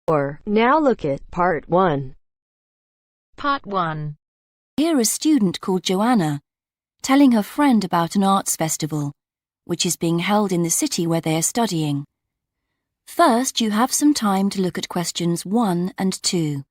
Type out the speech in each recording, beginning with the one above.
Now look at Part 1. Part 1. Hear a student called Joanna telling her friend about an arts festival, which is being held in the city where they are studying. First, you have some time to look at questions 1 and 2.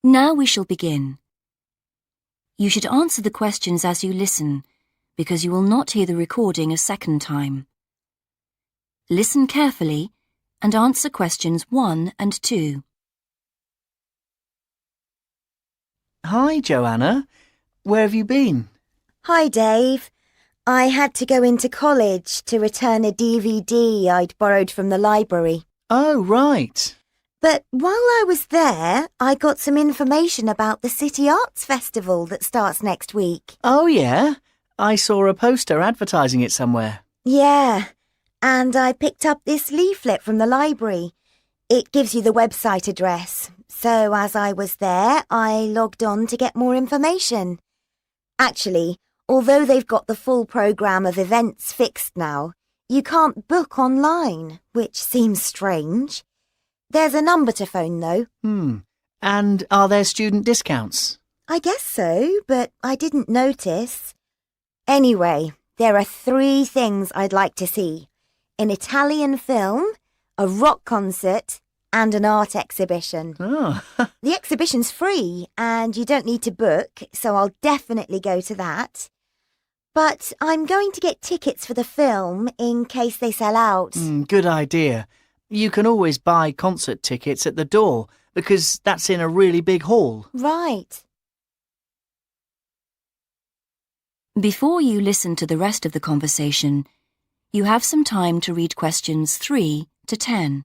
Now we shall begin. You should answer the questions as you listen, because you will not hear the recording a second time. Listen carefully and answer questions 1 and 2. Hi, Joanna. Where have you been? Hi, Dave. I had to go into college to return a DVD I'd borrowed from the library. Oh, right. But while I was there, I got some information about the City Arts Festival that starts next week. Oh, yeah? I saw a poster advertising it somewhere. Yeah, and I picked up this leaflet from the library. It gives you the website address. So as I was there, I logged on to get more information. Actually, although they've got the full programme of events fixed now, you can't book online, which seems strange. There's a number to phone, though. And are there student discounts? I guess so, but I didn't notice. Anyway, there are 3 things I'd like to see. An Italian film, a rock concert, and an art exhibition. Oh. The exhibition's free, and you don't need to book, so I'll definitely go to that. But I'm going to get tickets for the film in case they sell out. Good idea. You can always buy concert tickets at the door, because that's in a really big hall. Right. Before you listen to the rest of the conversation, you have some time to read questions 3 to 10.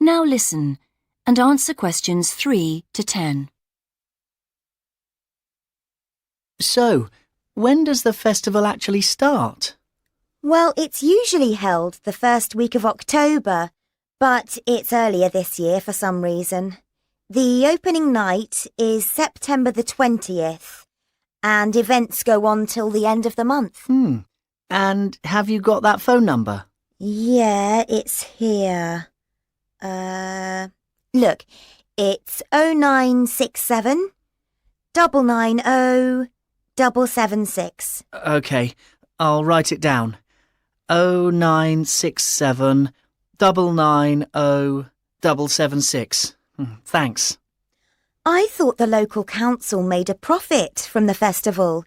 Now listen and answer questions 3 to 10. So, when does the festival actually start? Well, it's usually held the first week of October, but it's earlier this year for some reason. The opening night is September the 20th, and events go on till the end of the month. And have you got that phone number? Yeah, it's here. Look, it's 0967 990 776. OK, I'll write it down. 0967 990 776. Thanks. I thought the local council made a profit from the festival,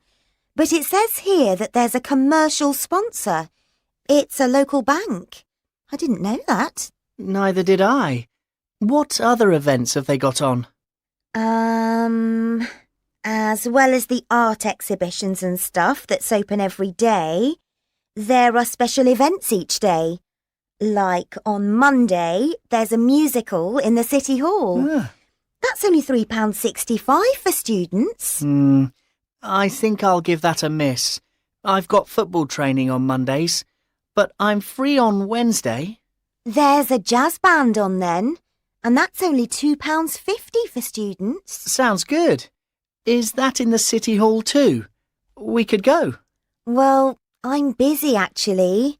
but it says here that there's a commercial sponsor. It's a local bank. I didn't know that. Neither did I. What other events have they got on? As well as the art exhibitions and stuff that's open every day, there are special events each day. Like on Monday, there's a musical in the City Hall. That's only £3.65 for students. I think I'll give that a miss. I've got football training on Mondays, but I'm free on Wednesday. There's a jazz band on then, and that's only £2.50 for students. Sounds good. Is that in the City Hall too? We could go. Well, I'm busy actually,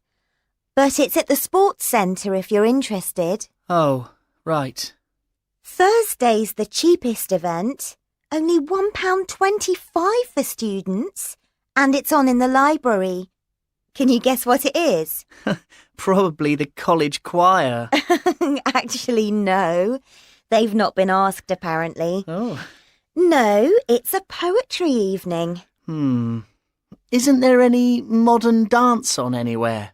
but it's at the sports centre if you're interested. Oh, right. Thursday's the cheapest event, only £1.25 for students, and it's on in the library. Can you guess what it is? Probably the college choir. Actually, no. They've not been asked, apparently. Oh. No, it's a poetry evening. Isn't there any modern dance on anywhere?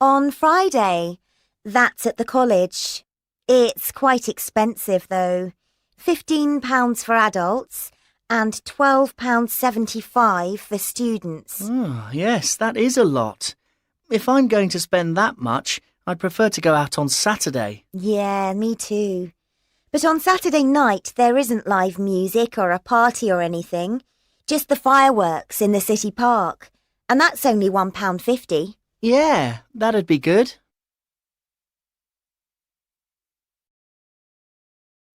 On Friday. That's at the college. It's quite expensive, though. £15 for adults and £12.75 for students. Oh, yes, that is a lot. If I'm going to spend that much, I'd prefer to go out on Saturday. Yeah, me too. But on Saturday night, there isn't live music or a party or anything. Just the fireworks in the city park. And that's only £1.50. Yeah, that'd be good.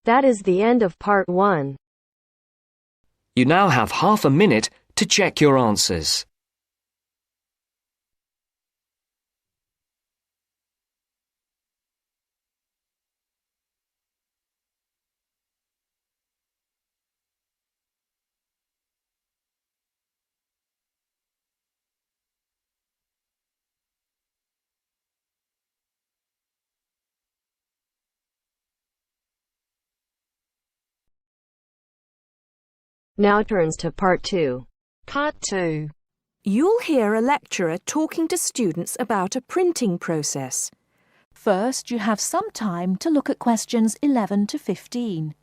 That is the end of part 1. You now have half a minute to check your answers. Now turns to part 2. Part 2. You'll hear a lecturer talking to students about a printing process. First, you have some time to look at questions 11 to 15.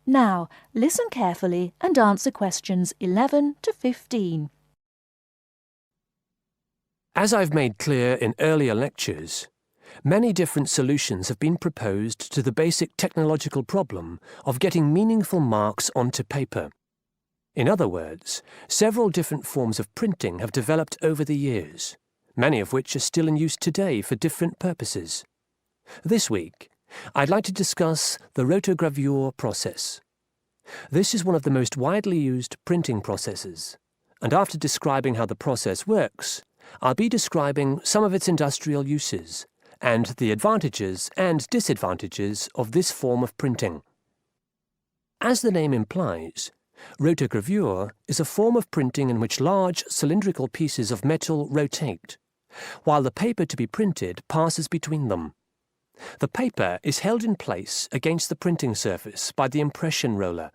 Now, listen carefully and answer questions 11 to 15. As I've made clear in earlier lectures, many different solutions have been proposed to the basic technological problem of getting meaningful marks onto paper. In other words, several different forms of printing have developed over the years, many of which are still in use today for different purposes. This week, I'd like to discuss the rotogravure process. This is one of the most widely used printing processes, and after describing how the process works, I'll be describing some of its industrial uses and the advantages and disadvantages of this form of printing. As the name implies, rotogravure is a form of printing in which large cylindrical pieces of metal rotate, while the paper to be printed passes between them. The paper is held in place against the printing surface by the impression roller.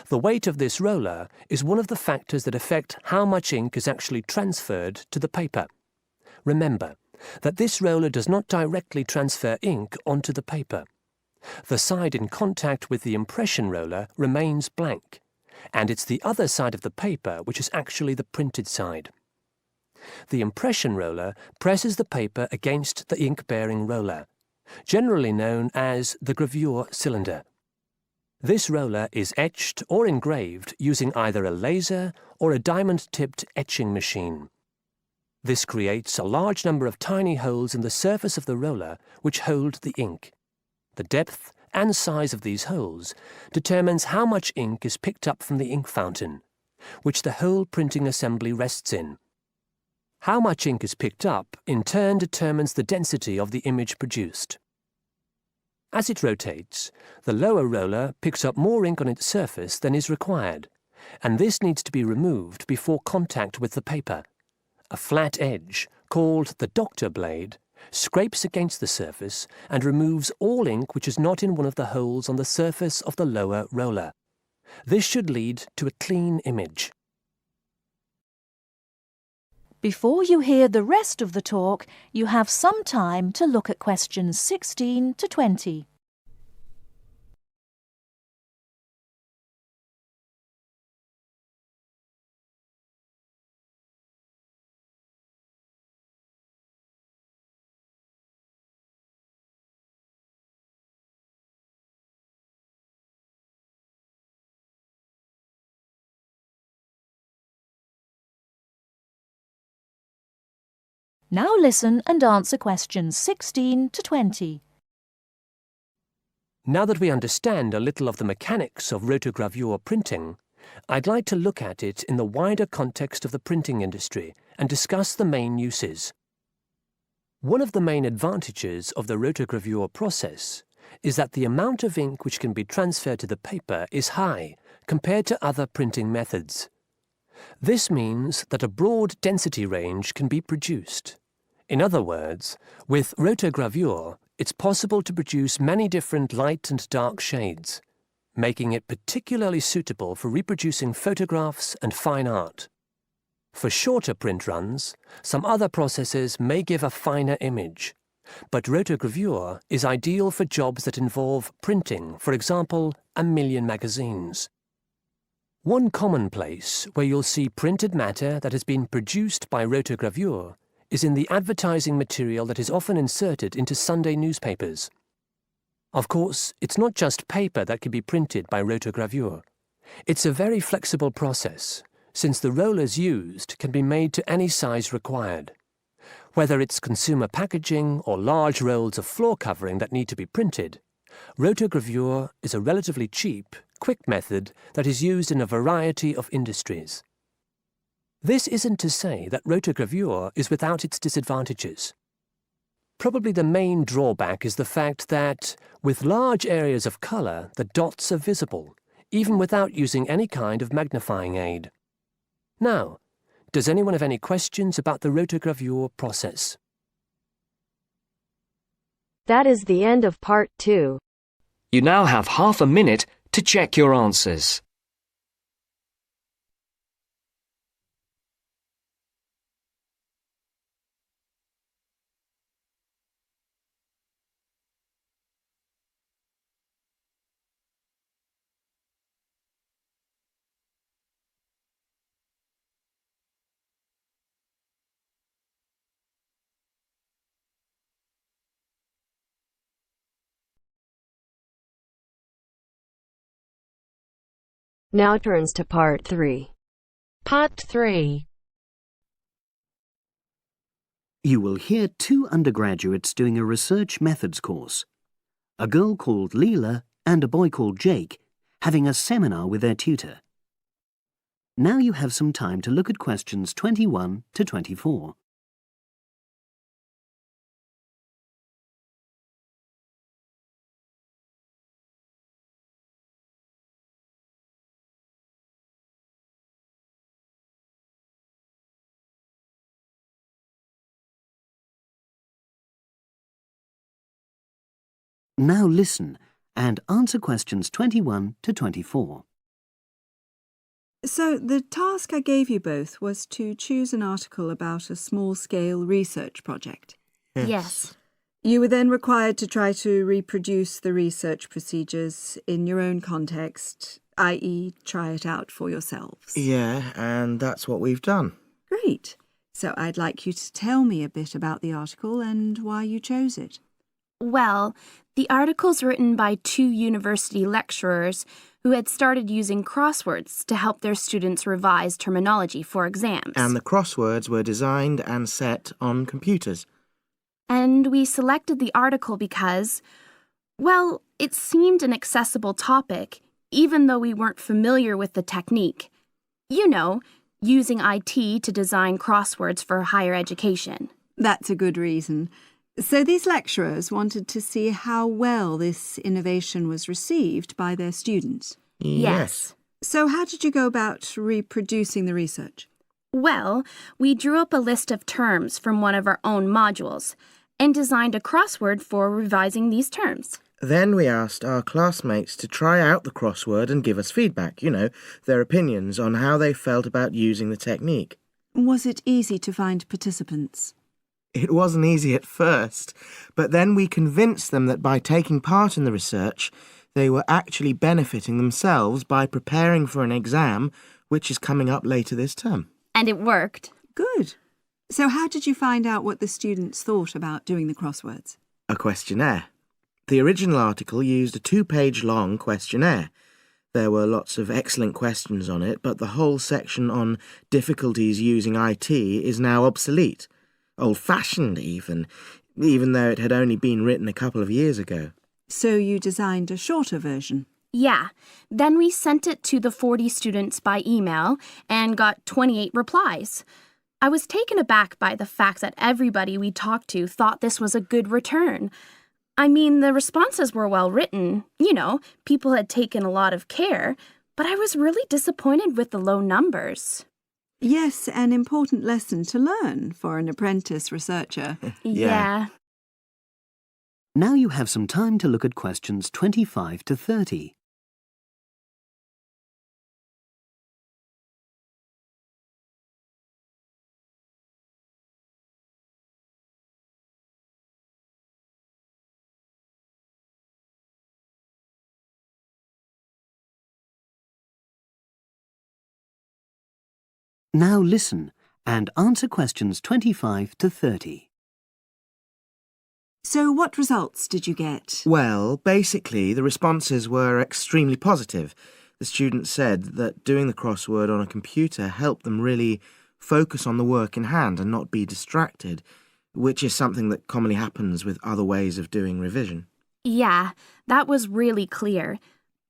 The weight of this roller is one of the factors that affect how much ink is actually transferred to the paper. Remember that this roller does not directly transfer ink onto the paper. The side in contact with the impression roller remains blank, and it's the other side of the paper which is actually the printed side. The impression roller presses the paper against the ink-bearing roller, generally known as the gravure cylinder. This roller is etched or engraved using either a laser or a diamond-tipped etching machine. This creates a large number of tiny holes in the surface of the roller which hold the ink. The depth and size of these holes determines how much ink is picked up from the ink fountain, which the whole printing assembly rests in. How much ink is picked up, in turn, determines the density of the image produced. As it rotates, the lower roller picks up more ink on its surface than is required, and this needs to be removed before contact with the paper. A flat edge, called the doctor blade, scrapes against the surface and removes all ink which is not in one of the holes on the surface of the lower roller. This should lead to a clean image. Before you hear the rest of the talk, you have some time to look at questions 16 to 20. Now listen and answer questions 16 to 20. Now that we understand a little of the mechanics of rotogravure printing, I'd like to look at it in the wider context of the printing industry and discuss the main uses. One of the main advantages of the rotogravure process is that the amount of ink which can be transferred to the paper is high compared to other printing methods. This means that a broad density range can be produced. In other words, with rotogravure, it's possible to produce many different light and dark shades, making it particularly suitable for reproducing photographs and fine art. For shorter print runs, some other processes may give a finer image, but rotogravure is ideal for jobs that involve printing, for example, 1 million magazines. One common place where you'll see printed matter that has been produced by rotogravure is in the advertising material that is often inserted into Sunday newspapers. Of course, it's not just paper that can be printed by rotogravure. It's a very flexible process, since the rollers used can be made to any size required. Whether it's consumer packaging or large rolls of floor covering that need to be printed, rotogravure is a relatively cheap, quick method that is used in a variety of industries. This isn't to say that rotogravure is without its disadvantages. Probably the main drawback is the fact that, with large areas of colour, the dots are visible, even without using any kind of magnifying aid. Now, does anyone have any questions about the rotogravure process? That is the end of part 2. You now have half a minute to check your answers. Now turns to part 3. Part 3. You will hear 2 undergraduates doing a research methods course. A girl called Leela and a boy called Jake having a seminar with their tutor. Now you have some time to look at questions 21 to 24. Now listen and answer questions 21 to 24. So the task I gave you both was to choose an article about a small-scale research project. Yes. You were then required to try to reproduce the research procedures in your own context, i.e. try it out for yourselves. Yeah, and that's what we've done. Great. So I'd like you to tell me a bit about the article and why you chose it. Well, the article's written by 2 university lecturers who had started using crosswords to help their students revise terminology for exams. And the crosswords were designed and set on computers. And we selected the article because, well, it seemed an accessible topic, even though we weren't familiar with the technique. You know, using IT to design crosswords for higher education. That's a good reason. So these lecturers wanted to see how well this innovation was received by their students. Yes. So how did you go about reproducing the research? Well, we drew up a list of terms from one of our own modules and designed a crossword for revising these terms. Then we asked our classmates to try out the crossword and give us feedback, their opinions on how they felt about using the technique. Was it easy to find participants? It wasn't easy at first, but then we convinced them that by taking part in the research, they were actually benefiting themselves by preparing for an exam, which is coming up later this term. And it worked. Good. So how did you find out what the students thought about doing the crosswords? A questionnaire. The original article used a 2-page long questionnaire. There were lots of excellent questions on it, but the whole section on difficulties using IT is now obsolete. old-fashioned even though it had only been written a couple of years ago. So you designed a shorter version? Yeah. Then we sent it to the 40 students by email and got 28 replies. I was taken aback by the fact that everybody we talked to thought this was a good return. I mean, the responses were well written. You know, people had taken a lot of care, but I was really disappointed with the low numbers. Yes, an important lesson to learn for an apprentice researcher. Yeah. Now you have some time to look at questions 25 to 30. Now listen and answer questions 25 to 30. So what results did you get? Well, basically, the responses were extremely positive. The students said that doing the crossword on a computer helped them really focus on the work in hand and not be distracted, which is something that commonly happens with other ways of doing revision. Yeah, that was really clear.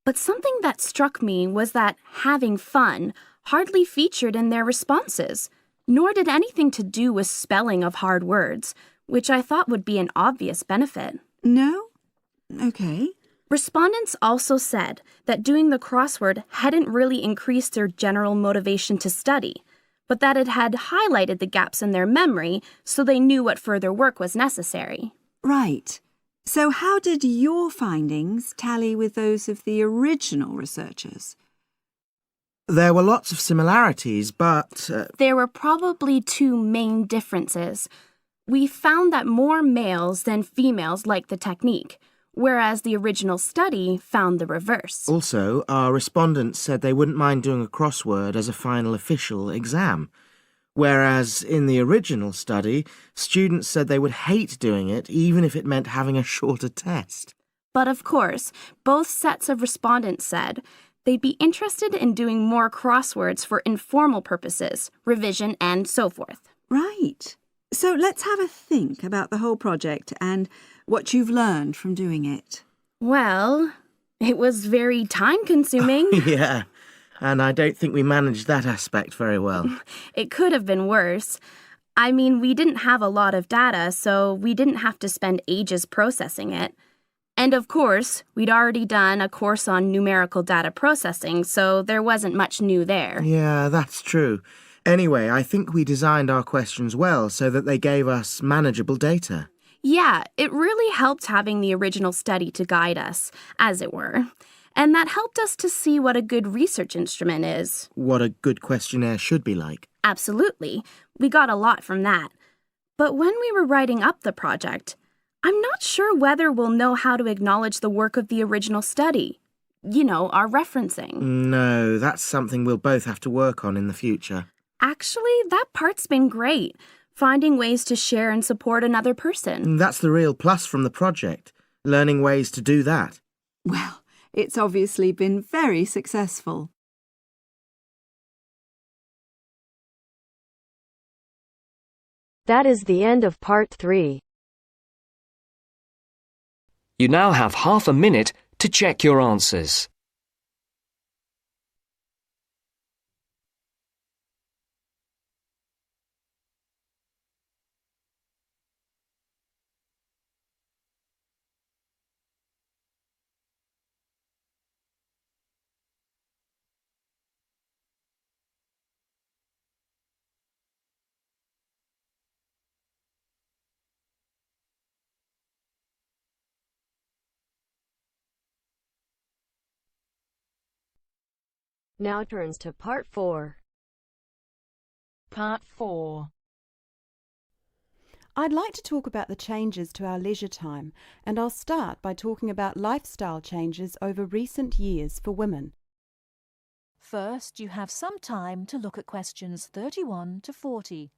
But something that struck me was that having fun hardly featured in their responses, nor did anything to do with spelling of hard words, which I thought would be an obvious benefit. No? Okay. Respondents also said that doing the crossword hadn't really increased their general motivation to study, but that it had highlighted the gaps in their memory so they knew what further work was necessary. Right. So how did your findings tally with those of the original researchers? There were lots of similarities, but... There were probably two main differences. We found that more males than females liked the technique, whereas the original study found the reverse. Also, our respondents said they wouldn't mind doing a crossword as a final official exam, whereas in the original study, students said they would hate doing it even if it meant having a shorter test. But of course, both sets of respondents said they'd be interested in doing more crosswords for informal purposes, revision, and so forth. Right. So let's have a think about the whole project and what you've learned from doing it. Well, it was very time-consuming. Yeah, and I don't think we managed that aspect very well. It could have been worse. I mean, we didn't have a lot of data, so we didn't have to spend ages processing it. And of course, we'd already done a course on numerical data processing, so there wasn't much new there. Yeah, that's true. Anyway, I think we designed our questions well so that they gave us manageable data. Yeah, it really helped having the original study to guide us, as it were. And that helped us to see what a good research instrument is. What a good questionnaire should be like. Absolutely. We got a lot from that. But when we were writing up the project, I'm not sure whether we'll know how to acknowledge the work of the original study. You know, our referencing. No, that's something we'll both have to work on in the future. Actually, that part's been great. Finding ways to share and support another person. That's the real plus from the project, learning ways to do that. Well, it's obviously been very successful. That is the end of part 3. You now have half a minute to check your answers. Now turns to part 4. Part 4. I'd like to talk about the changes to our leisure time, and I'll start by talking about lifestyle changes over recent years for women. First, you have some time to look at questions 31 to 40.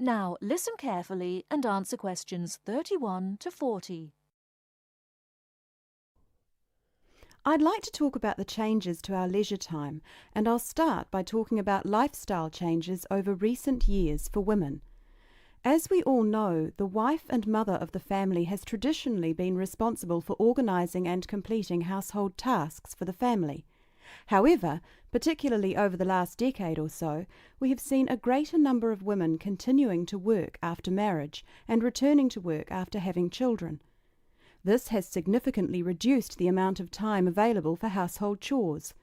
Now listen carefully and answer questions 31 to 40. I'd like to talk about the changes to our leisure time, and I'll start by talking about lifestyle changes over recent years for women. As we all know, the wife and mother of the family has traditionally been responsible for organising and completing household tasks for the family. However, particularly over the last decade or so, we have seen a greater number of women continuing to work after marriage and returning to work after having children. This has significantly reduced the amount of time available for household chores.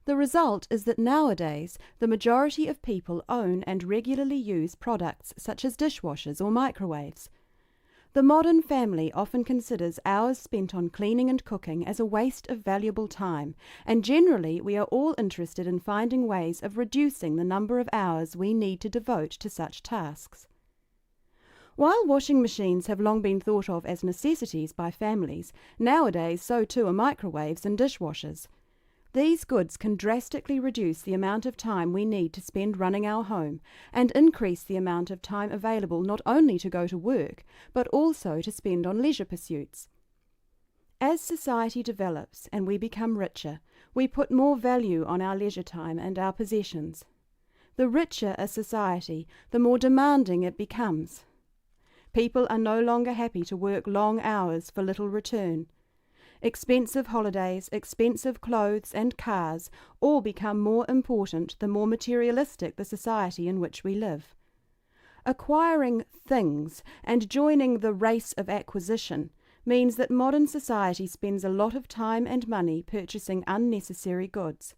The result is that nowadays the majority of people own and regularly use products such as dishwashers or microwaves. The modern family often considers hours spent on cleaning and cooking as a waste of valuable time, and generally we are all interested in finding ways of reducing the number of hours we need to devote to such tasks. While washing machines have long been thought of as necessities by families, nowadays so too are microwaves and dishwashers. These goods can drastically reduce the amount of time we need to spend running our home and increase the amount of time available not only to go to work, but also to spend on leisure pursuits. As society develops and we become richer, we put more value on our leisure time and our possessions. The richer a society, the more demanding it becomes. People are no longer happy to work long hours for little return. Expensive holidays, expensive clothes and cars all become more important the more materialistic the society in which we live. Acquiring things and joining the race of acquisition means that modern society spends a lot of time and money purchasing unnecessary goods.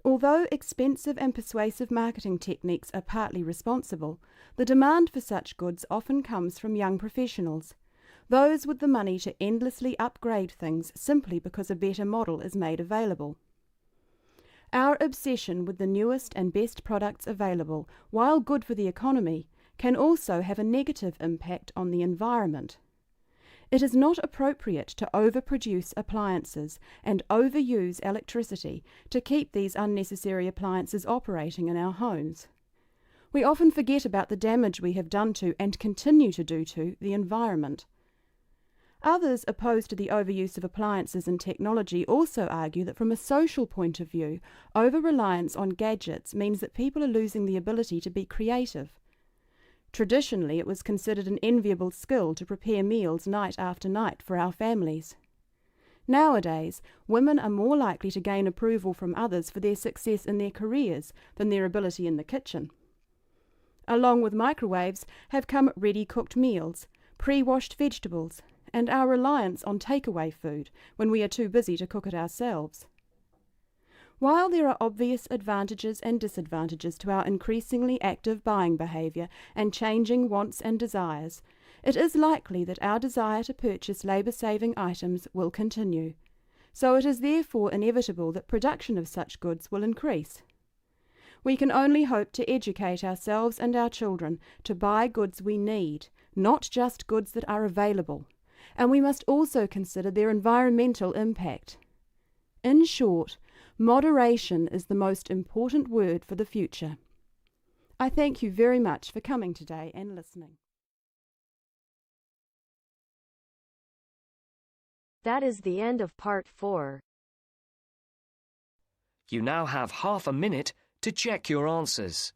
Although expensive and persuasive marketing techniques are partly responsible, the demand for such goods often comes from young professionals, those with the money to endlessly upgrade things simply because a better model is made available. Our obsession with the newest and best products available, while good for the economy, can also have a negative impact on the environment. It is not appropriate to overproduce appliances and overuse electricity to keep these unnecessary appliances operating in our homes. We often forget about the damage we have done to and continue to do to the environment. Others opposed to the overuse of appliances and technology also argue that from a social point of view, over-reliance on gadgets means that people are losing the ability to be creative. Traditionally, it was considered an enviable skill to prepare meals night after night for our families. Nowadays, women are more likely to gain approval from others for their success in their careers than their ability in the kitchen. Along with microwaves have come ready-cooked meals, pre-washed vegetables, and our reliance on takeaway food when we are too busy to cook it ourselves. While there are obvious advantages and disadvantages to our increasingly active buying behaviour and changing wants and desires, it is likely that our desire to purchase labour-saving items will continue. So it is therefore inevitable that production of such goods will increase. We can only hope to educate ourselves and our children to buy goods we need, not just goods that are available, and we must also consider their environmental impact. In short, moderation is the most important word for the future. I thank you very much for coming today and listening. That is the end of part 4. You now have half a minute to check your answers.